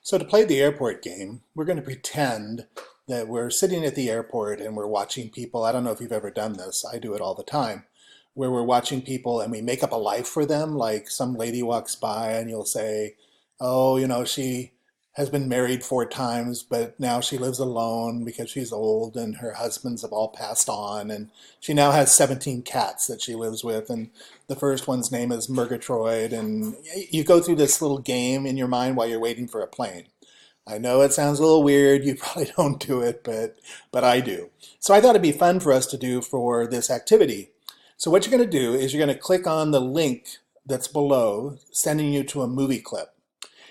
So to play the airport game, we're going to pretend that we're sitting at the airport and we're watching people. I don't know if you've ever done this. I do it all the time, where we're watching people and we make up a life for them. Like some lady walks by and you'll say, oh, she has been married 4 times, but now she lives alone because she's old and her husbands have all passed on. And she now has 17 cats that she lives with. And the first one's name is Murgatroyd. And you go through this little game in your mind while you're waiting for a plane. I know it sounds a little weird. You probably don't do it, but I do. So I thought it'd be fun for us to do for this activity. So what you're going to do is you're going to click on the link that's below, sending you to a movie clip.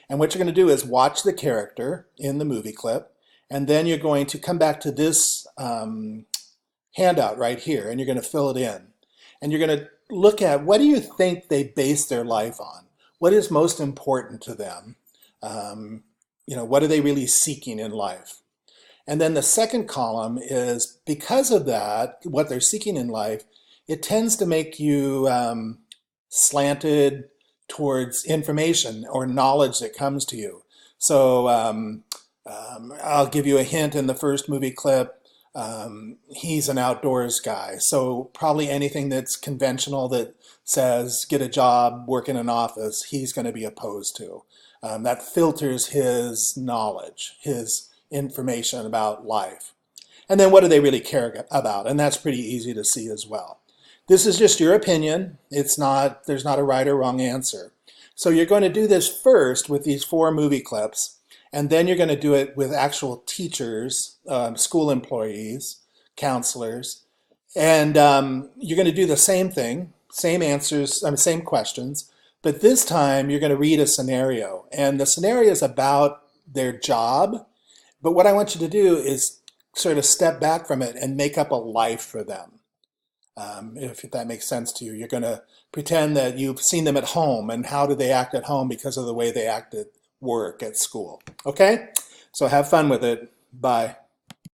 And what you're going to do is watch the character in the movie clip, and then you're going to come back to this handout right here, and you're going to fill it in. And you're going to look at, what do you think they base their life on? What is most important to them? What are they really seeking in life? And then the second column is, because of that, what they're seeking in life, it tends to make you slanted towards information or knowledge that comes to you. So I'll give you a hint in the first movie clip. He's an outdoors guy. So probably anything that's conventional that says get a job, work in an office, he's going to be opposed to. That filters his knowledge, his information about life. And then what do they really care about? And that's pretty easy to see as well. This is just your opinion. There's not a right or wrong answer. So you're going to do this first with these 4 movie clips, and then you're going to do it with actual teachers, school employees, counselors, and you're going to do the same thing, same answers, same questions, but this time you're going to read a scenario, and the scenario is about their job, but what I want you to do is sort of step back from it and make up a life for them. If that makes sense to you. You're going to pretend that you've seen them at home and how do they act at home because of the way they act at work, at school. Okay? So have fun with it. Bye.